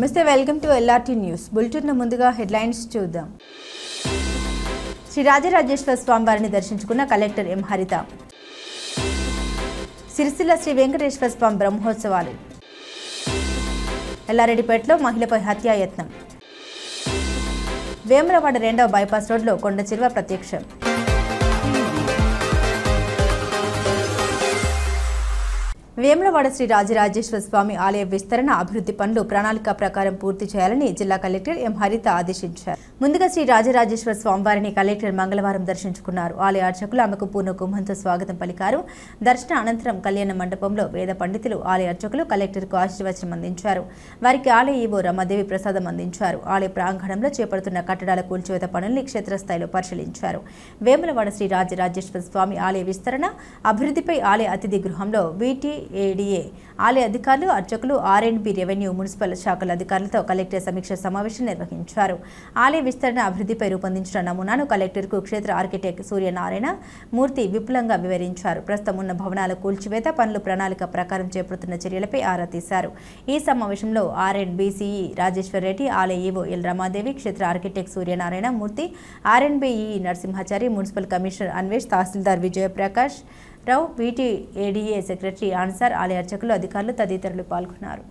నమస్తే, welcome to LRT news bulletin. ముందుగా headlines చూద్దాం. శ్రీ రాజరాజేశ్వర స్వామి వారిని దర్శించుకున్న కలెక్టర్ ఎం హరిత. సిరిసిల్ల శ్రీ వెంకటేశ్వర స్వామి బ్రహ్మోత్సవాలు. ఎల్లారెడ్డిపేటలో మహిళపై హత్యాయత్నం. వేములవాడ 2వ బైపాస్ రోడ్లో కొండచిల్వ ప్రత్యక్షం. వేములవాడ శ్రీ రాజరాజేశ్వర స్వామి ఆలయ విస్తరణ అభివృద్ధి పనులు ప్రణాళిక ప్రకారం పూర్తి చేయాలని జిల్లా కలెక్టర్ ఎం హరిత ఆదేశించారు. ముందుగా శ్రీ రాజరాజేశ్వర స్వామివారిని కలెక్టర్ మంగళవారం దర్శించుకున్నారు. ఆలయ అర్చకులు ఆమెకు పూర్ణ కుంభంతో స్వాగతం పలికారు. దర్శన అనంతరం కళ్యాణ మండపంలో వేద పండితులు ఆలయ అర్చకులు కలెక్టర్కు ఆశీర్వచనం అందించారు. వారికి ఆలయ ఈవో రమాదేవి ప్రసాదం అందించారు. ఆలయ ప్రాంగణంలో చేపడుతున్న కట్టడాల కూల్చివేత పనుల్ని క్షేత్రస్థాయిలో పరిశీలించారు. వేములవాడ శ్రీ రాజరాజేశ్వర స్వామి ఆలయ విస్తరణ అభివృద్ధిపై ఆలయ అతిథి గృహంలో ఏడీఏ ఆలయ అధికారులు, అర్చకులు, ఆర్ఎండ్బి, రెవెన్యూ, మున్సిపల్ శాఖల అధికారులతో కలెక్టర్ సమీక్ష సమావేశం నిర్వహించారు. ఆలయ విస్తరణ అభివృద్ధిపై రూపొందించిన నమూనాను కలెక్టర్కు క్షేత్ర ఆర్కిటెక్ట్ సూర్యనారాయణ మూర్తి విపులంగా వివరించారు. ప్రస్తుతం ఉన్న భవనాల కూల్చివేత పనులు ప్రణాళిక ప్రకారం చేపడుతున్న చర్యలపై ఆరా తీశారు. ఈ సమావేశంలో ఆర్ఎండ్బి సిఈ రాజేశ్వర్ రెడ్డి, ఆలయ ఈవో ఎల్ రమాదేవి, క్షేత్ర architect Suryanarayana Murthy, R and B EE Narasimhachari, municipal commissioner Anvesh, తహసీల్దార్ విజయప్రకాష్ రావు, ఏడీఏ సెక్రటరీ ఆన్సార్, ఆలయ అర్చకులు, అధికారులు తదితరులు పాల్గొన్నారు.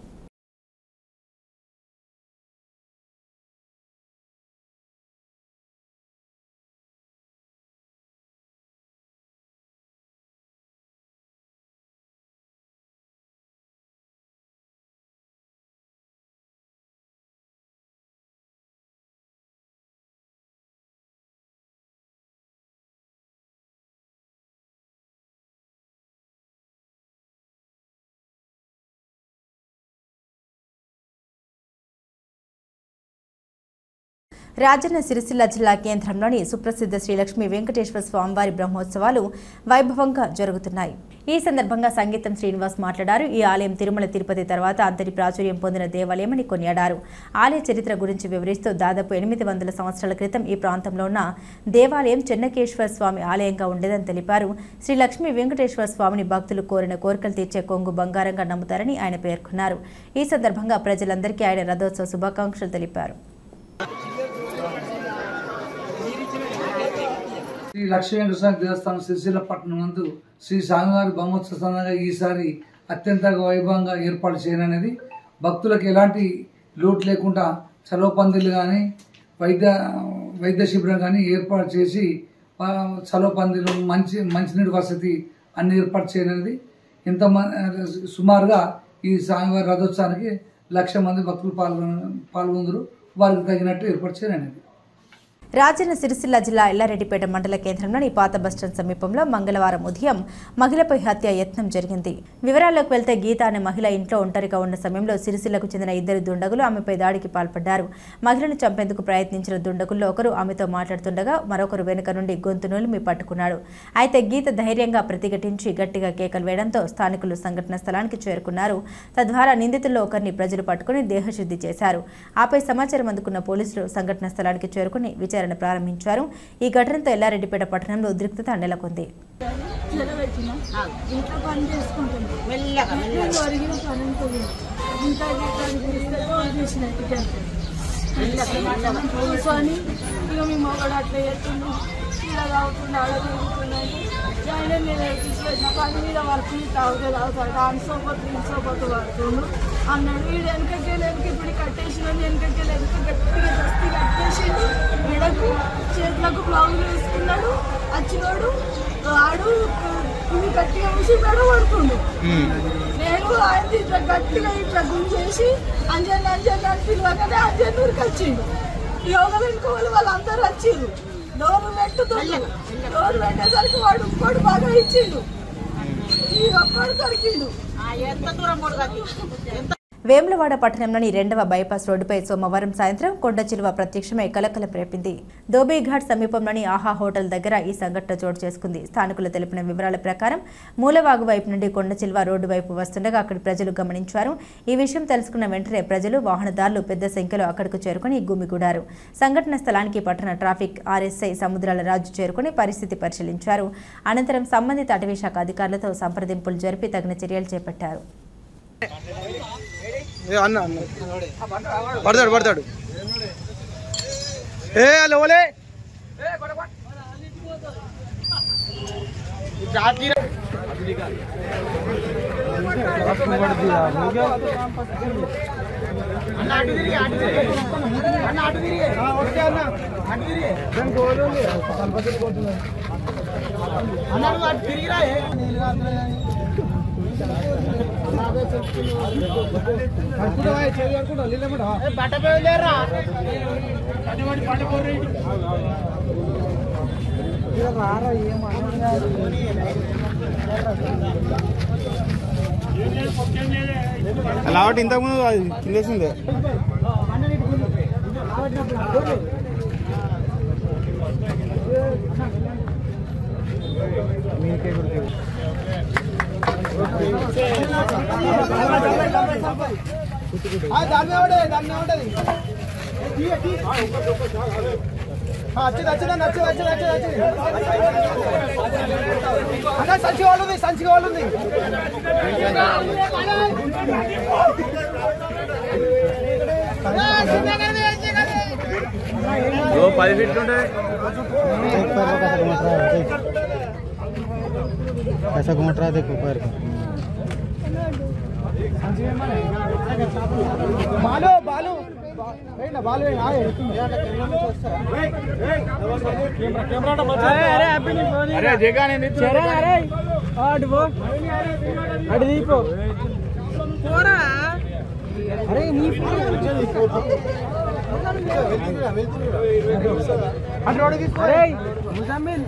రాజన్న సిరిసిల్ల జిల్లా కేంద్రంలోని సుప్రసిద్ధ శ్రీ లక్ష్మీ వెంకటేశ్వర స్వామివారి బ్రహ్మోత్సవాలు వైభవంగా జరుగుతున్నాయి. ఈ సందర్భంగా సంగీతం శ్రీనివాస్ మాట్లాడారు. ఈ ఆలయం తిరుమల తిరుపతి తర్వాత అంతటి ప్రాచుర్యం పొందిన దేవాలయమని కొనియాడారు. ఆలయ చరిత్ర గురించి వివరిస్తూ దాదాపు 800 సంవత్సరాల క్రితం ఈ ప్రాంతంలో ఉన్న దేవాలయం చెన్నకేశ్వర స్వామి ఆలయంగా ఉండేదని తెలిపారు. శ్రీ లక్ష్మీ వెంకటేశ్వర స్వామిని భక్తులు కోరిన కోరికలు తీర్చే కొంగు బంగారంగా నమ్ముతారని ఆయన పేర్కొన్నారు. ఈ సందర్భంగా ప్రజలందరికీ ఆయన రథోత్సవ శుభాకాంక్షలు తెలిపారు. శ్రీ లక్ష్మీ వెంకటేశ్వర దేవస్థానం సిరిసిల్ల పట్టణం నందు శ్రీ స్వామివారి బ్రహ్మోత్సవ సందర్భంగా ఈసారి అత్యంత వైభవంగా ఏర్పాటు చేయననేది భక్తులకు ఎలాంటి లోటు లేకుండా చలవ పందిళ్ళు కానీ వైద్య శిబిరం కానీ ఏర్పాటు చేసి చలవ పందిళ్ళు మంచినీటి వసతి అన్ని ఏర్పాటు చేయనది. సుమారుగా ఈ స్వామివారి రథోత్సవానికి 1,00,000 మంది భక్తులు పాల్గొందరు. వారికి తగినట్టు ఏర్పాటు చేయనది. రాజన్న సిరిసిల్ల జిల్లా ఎల్లారెడ్డిపేట మండల కేంద్రంలోని పాత బస్టాండ్ సమీపంలో మంగళవారం ఉదయం మహిళపై హత్యాయత్నం జరిగింది. వివరాల్లోకి వెళ్తే గీత అనే మహిళ ఇంట్లో ఒంటరిగా ఉన్న సమయంలో సిరిసిల్లకు చెందిన 2 దుండగులు ఆమెపై దాడికి పాల్పడ్డారు. మహిళను చంపేందుకు ప్రయత్నించిన దుండగుల్లో ఒకరు ఆమెతో మాట్లాడుతుండగా మరొకరు వెనుక నుండి గొంతు నులిమి పట్టుకున్నాడు. అయితే గీత ధైర్యంగా ప్రతిఘటించి గట్టిగా కేకలు వేయడంతో స్థానికులు సంఘటన స్థలానికి చేరుకున్నారు. తద్వారా నిందితుల్లో ఒకరిని ప్రజలు పట్టుకుని దేహశుద్ధి చేశారు. ఆపై సమాచారం అందుకున్న పోలీసులు సంఘటన స్థలానికి చేరుకుని విచారణ ప్రారంభించారు. ఈ ఘటనతో ఎల్లారెడ్డిపేట పట్టణంలో ఉద్రిక్తత నెలకొంది. పని మీద వర్క్ తాగుతాడు దానిసోపత్తు పడుతుండు అన్నాడు. వీడు వెనకకి ఇప్పుడు కట్టేసిన వెనకకి గట్టిగా దస్తి కట్టేసిండు. మెడకు చేతులకు బ్లౌజులు వేసుకున్నాడు. వచ్చినోడు ఆడు ఇవి గట్టిగా వేసి మెడ పడుతుండు. నేను ఆయన ఇట్లా గట్టిగా ఇట్లా గుంజేసి అంజన్ అని పిలవగానే అంజన్నూరికి వచ్చిండు. యోగ వెనుకోవాలి వాళ్ళందరూ వచ్చిండు. డోరు పెట్టుతుండు. డోరు పెట్టేసరికి వాడు ఇంకోటి బాగా ఇచ్చిండు. ఈ ఒక్కడు దొరికిండు. ఎంత దూరం వేములవాడ పట్టణంలోని 2వ బైపాస్ రోడ్డుపై సోమవారం సాయంత్రం కొండచిల్వ ప్రత్యక్షమై కలకలం రేపింది. దోబీఘాట్ సమీపంలోని ఆహా హోటల్ దగ్గర ఈ సంఘటన చోటు చేసుకుంది. స్థానికులు తెలిపిన వివరాల ప్రకారం మూలవాగు వైపు నుండి కొండచిల్వ రోడ్డు వైపు వస్తుండగా అక్కడి ప్రజలు గమనించారు. ఈ విషయం తెలుసుకున్న వెంటనే ప్రజలు, వాహనదారులు పెద్ద సంఖ్యలో అక్కడకు చేరుకుని గుమిగూడారు. సంఘటన స్థలానికి పట్టణ ట్రాఫిక్ ఆర్ఎస్ఐ సముద్రాల రాజు చేరుకుని పరిస్థితి పరిశీలించారు. అనంతరం సంబంధిత అటవీ శాఖ అధికారులతో సంప్రదింపులు జరిపి తగిన చర్యలు చేపట్టారు. అన్న పడతాడు పడతాడు ఏ లోలే అలాంటి ఇంతకుముందు అది తినేసిందే సంచి వాళ్ళుంది సంచి వాళ్ళుంది वो 10 फीट ఉంటాయి ऐसा घूम रहा देखो पैर बालू बालू ना बालू आए अरे हैप्पी न्यू ईयर अरे जगह नहीं चेहरा अरे आड वो अड दीपो पोरा अरे नी अरे मुजम्मिल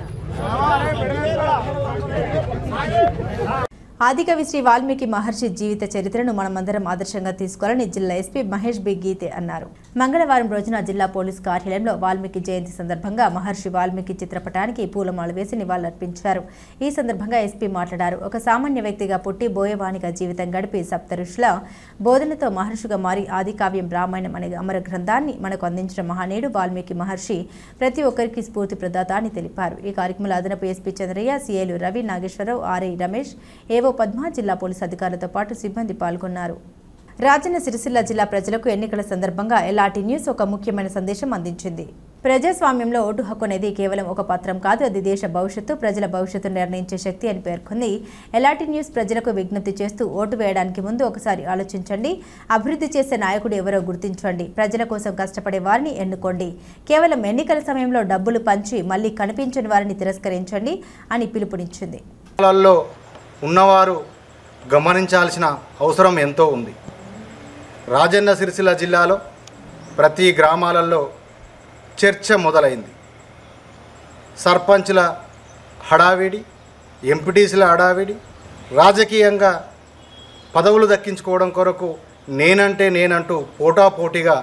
ఆదికవి శ్రీ వాల్మీకి మహర్షి జీవిత చరిత్రను మనమందరం ఆదర్శంగా తీసుకోవాలని జిల్లా ఎస్పీ మహేష్ బి గీతే అన్నారు. మంగళవారం రోజున జిల్లా పోలీస్ కార్యాలయంలో వాల్మీకి జయంతి సందర్భంగా మహర్షి వాల్మీకి చిత్రపటానికి పూలమాల వేసి నివాళులర్పించారు. ఈ సందర్భంగా ఎస్పీ మాట్లాడారు. ఒక సామాన్య వ్యక్తిగా పుట్టి బోయవానిగా జీవితం గడిపి సప్త ఋషుల బోధనతో మహర్షిగా మారి ఆదికావ్యం రామాయణం అనే అమర గ్రంథాన్ని మనకు అందించిన మహానీయుడు వాల్మీకి మహర్షి ప్రతి ఒక్కరికి స్ఫూర్తి ప్రదాత అని తెలిపారు. ఈ కార్యక్రమంలో అదనపు ఎస్పీ చంద్రయ్య, సిఐలు రవి, నాగేశ్వరరావు, ఆర్ఐ రమేష్, ఏవో పద్మ, జిల్లా పోలీసు అధికారులతో పాటు సిబ్బంది పాల్గొన్నారు. రాజన్న సిరిసిల్ల జిల్లా ప్రజలకు ఎన్నికల సందర్భంగా ఎల్ఆర్టీ న్యూస్ ఒక ముఖ్యమైన సందేశం అందించింది. ప్రజాస్వామ్యంలో ఓటు హక్కు అనేది కేవలం ఒక పత్రం కాదు, అది దేశ భవిష్యత్తు, ప్రజల భవిష్యత్తును నిర్ణయించే శక్తి అని పేర్కొంది. ఎల్ఆర్టీ న్యూస్ ప్రజలకు విజ్ఞప్తి చేస్తూ ఓటు వేయడానికి ముందు ఒకసారి ఆలోచించండి. అభివృద్ధి చేసే నాయకుడు ఎవరో గుర్తించండి. ప్రజల కోసం కష్టపడే వారిని ఎన్నుకోండి. కేవలం ఎన్నికల సమయంలో డబ్బులు పంచి మళ్లీ కనిపించని వారిని తిరస్కరించండి అని పిలుపునిచ్చింది. ఉన్నవారు గమనించాల్సిన అవసరం ఎంతో ఉంది. రాజన్న సిరిసిల్ల జిల్లాలో ప్రతి గ్రామాలలో చర్చ మొదలైంది. సర్పంచుల హడావిడి, ఎంపీటీసీల హడావిడి, రాజకీయంగా పదవులు దక్కించుకోవడం కొరకు నేనంటూ పోటాపోటీగా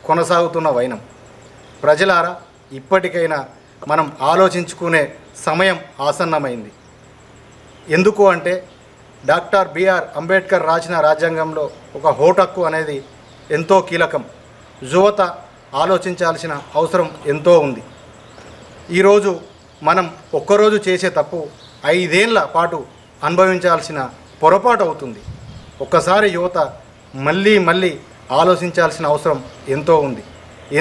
కొనసాగుతున్న వైనం. ప్రజలారా, ఇప్పటికైనా మనం ఆలోచించుకునే సమయం ఆసన్నమైంది. ఎందుకు అంటే డాక్టర్ బిఆర్ అంబేద్కర్ రాసిన రాజ్యాంగంలో ఒక ఓటు హక్కు అనేది ఎంతో కీలకం. యువత ఆలోచించాల్సిన అవసరం ఎంతో ఉంది. ఈరోజు మనం ఒక్కరోజు చేసే తప్పు 5 ఏళ్ల పాటు అనుభవించాల్సిన పొరపాటు అవుతుంది. ఒక్కసారి యువత మళ్ళీ ఆలోచించాల్సిన అవసరం ఎంతో ఉంది.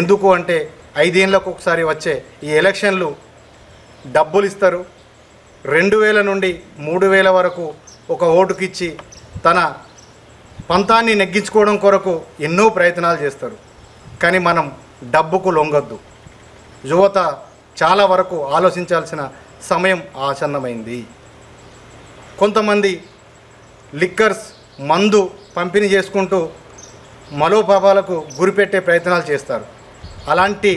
ఎందుకు అంటే 5 ఏళ్లకు ఒకసారి వచ్చే ఈ ఎలక్షన్లు డబ్బులు ఇస్తారు. 2000 నుండి 3000 వరకు ఒక ఓటుకిచ్చి తన పంతాన్ని నెగ్గించుకోవడం కొరకు ఎన్నో ప్రయత్నాలు చేస్తారు. కానీ మనం డబ్బుకు లొంగొద్దు. యువత చాలా వరకు ఆలోచించాల్సిన సమయం ఆసన్నమైంది. కొంతమంది లిక్కర్స్ మందు పంపిణీ చేసుకుంటూ మలోపాపాలకు గురిపెట్టే ప్రయత్నాలు చేస్తారు. అలాంటి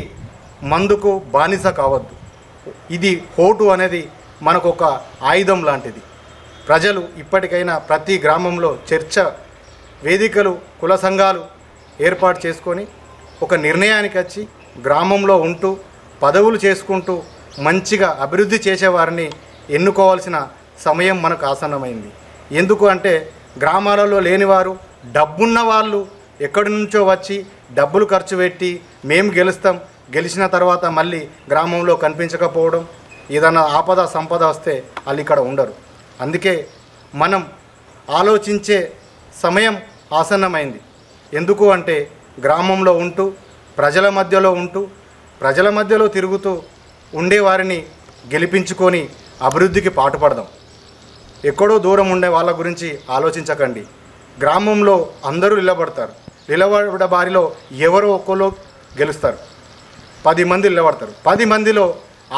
మందుకు బానిస కావద్దు. ఇది ఓటు అనేది మనకు ఒక ఆయుధం లాంటిది. ప్రజలు ఇప్పటికైనా ప్రతి గ్రామంలో చర్చ వేదికలు, కుల సంఘాలు ఏర్పాటు చేసుకొని ఒక నిర్ణయానికి వచ్చి గ్రామంలో ఉంటూ పదవులు చేసుకుంటూ మంచిగా అభివృద్ధి చేసేవారిని ఎన్నుకోవాల్సిన సమయం మనకు ఆసన్నమైంది. ఎందుకు అంటే గ్రామాలలో లేనివారు, డబ్బున్న వాళ్ళు ఎక్కడి నుంచో వచ్చి డబ్బులు ఖర్చు పెట్టి మేము గెలుస్తాం, గెలిచిన తర్వాత మళ్ళీ గ్రామంలో కనిపించకపోవడం, ఏదైనా ఆపద సంపద వస్తే వాళ్ళు ఇక్కడ ఉండరు. అందుకే మనం ఆలోచించే సమయం ఆసన్నమైంది. ఎందుకు అంటే గ్రామంలో ఉంటూ ప్రజల మధ్యలో తిరుగుతూ ఉండేవారిని గెలిపించుకొని అభివృద్ధికి పాటుపడదాం. ఎక్కడో దూరం ఉండే వాళ్ళ గురించి ఆలోచించకండి. గ్రామంలో అందరూ నిలబడతారు. నిలబడ బారిలో ఎవరో ఒక్కరు గెలుస్తారు. 10 మంది నిలబడతారు. 10 మందిలో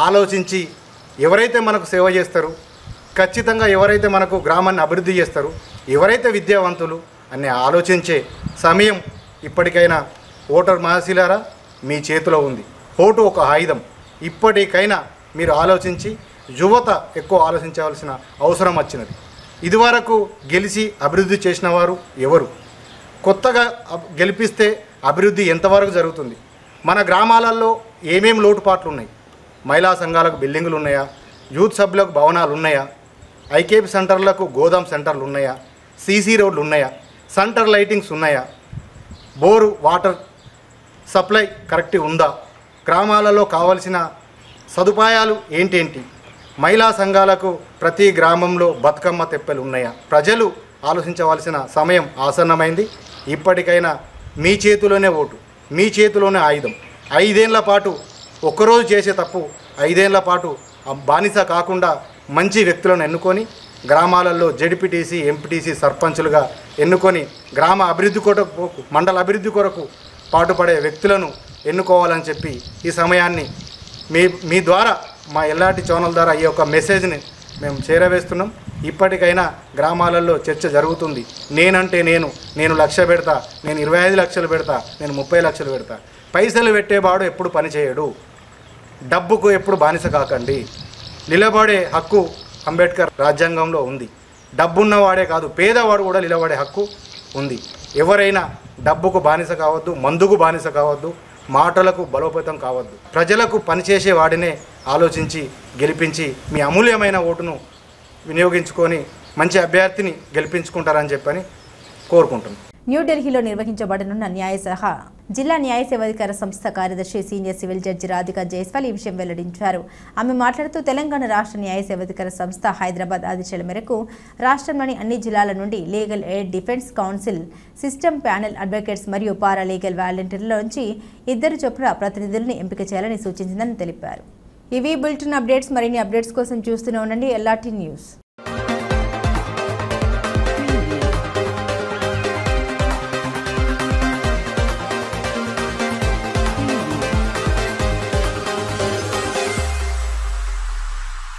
ఆలోచించి ఎవరైతే మనకు సేవ చేస్తారు, ఖచ్చితంగా ఎవరైతే మనకు గ్రామాన్ని అభివృద్ధి చేస్తారు, ఎవరైతే విద్యావంతులు అని ఆలోచించే సమయం ఇప్పటికైనా ఓటర్ మహాశీలారా మీ చేతిలో ఉంది. ఓటు ఒక ఆయుధం. ఇప్పటికైనా మీరు ఆలోచించి యువత ఎక్కువ ఆలోచించవలసిన అవసరం వచ్చినది. ఇదివరకు గెలిచి అభివృద్ధి చేసిన వారు ఎవరు? కొత్తగా గెలిపిస్తే అభివృద్ధి ఎంతవరకు జరుగుతుంది? మన గ్రామాలలో ఏమేమి లోటుపాట్లు ఉన్నాయి? మహిళా సంఘాలకు బిల్డింగులు ఉన్నాయా? యూత్ సభ్యులకు భవనాలు ఉన్నాయా? ఐకేపీ సెంటర్లకు గోదాం సెంటర్లు ఉన్నాయా? సీసీ రోడ్లు ఉన్నాయా? సెంటర్ లైటింగ్స్ ఉన్నాయా? బోరు వాటర్ సప్లై కరెక్ట్ ఉందా? గ్రామాలలో కావలసిన సదుపాయాలు ఏంటేంటి? మహిళా సంఘాలకు ప్రతి గ్రామంలో బతుకమ్మ తెప్పలు ఉన్నాయా? ప్రజలు ఆలోచించవలసిన సమయం ఆసన్నమైంది. ఇప్పటికైనా మీ చేతిలోనే ఓటు, మీ చేతిలోనే ఆయుధం. 5 ఏళ్ల పాటు ఒక్కరోజు చేసే తప్పు 5 ఏళ్ల పాటు బానిస కాకుండా మంచి వ్యక్తులను ఎన్నుకొని గ్రామాలలో జెడ్పీటీసీ, ఎంపీటీసీ, సర్పంచులుగా ఎన్నుకొని గ్రామ అభివృద్ధి కొరకు, మండల అభివృద్ధి కొరకు పాటుపడే వ్యక్తులను ఎన్నుకోవాలని చెప్పి ఈ సమయాన్ని మీ ద్వారా మా ఎల్ఆర్టీ ఛానల్ ద్వారా ఈ యొక్క మెసేజ్ని మేము చేరవేస్తున్నాం. ఇప్పటికైనా గ్రామాలలో చర్చ జరుగుతుంది. నేనంటే నేను 1,00,000 పెడతా, నేను 25 లక్షలు పెడతా, నేను 30 లక్షలు పెడతా. పైసలు పెట్టేవాడు ఎప్పుడు పని చేయడు. డబ్బుకు ఎప్పుడు బానిస కాకండి. నిలబడే హక్కు అంబేద్కర్ రాజ్యాంగంలో ఉంది. డబ్బున్నవాడే కాదు, పేదవాడు కూడా నిలబడే హక్కు ఉంది. ఎవరైనా డబ్బుకు బానిస కావద్దు, మందుకు బానిస కావద్దు, మాటలకు బలోపేతం కావద్దు. ప్రజలకు పనిచేసే వాడినే ఆలోచించి గెలిపించి మీ అమూల్యమైన ఓటును వినియోగించుకొని మంచి అభ్యర్థిని గెలిపించుకుంటారని చెప్పని కోరుకుంటున్నాను. న్యూఢిల్లీలో నిర్వహించబడనున్న జిల్లా న్యాయ సేవాధికార సంస్థ కార్యదర్శి senior civil judge Radhika Jaiswal ఈ విషయం వెల్లడించారు. ఆమె మాట్లాడుతూ తెలంగాణ రాష్ట్ర న్యాయ సేవాధికార సంస్థ హైదరాబాద్ ఆదేశాల మేరకు రాష్ట్రంలోని అన్ని జిల్లాల నుండి legal aid defence council system panel advocates మరియు పారా లీగల్ వాలంటీర్ల నుంచి 2 చొప్పున ప్రతినిధులను ఎంపిక చేయాలని సూచించిందని తెలిపారు. ఇవి బులెటిన్ అప్డేట్స్. మరిన్ని అప్డేట్స్ కోసం చూస్తూనే ఉండండి ఎల్ఆర్టీ న్యూస్.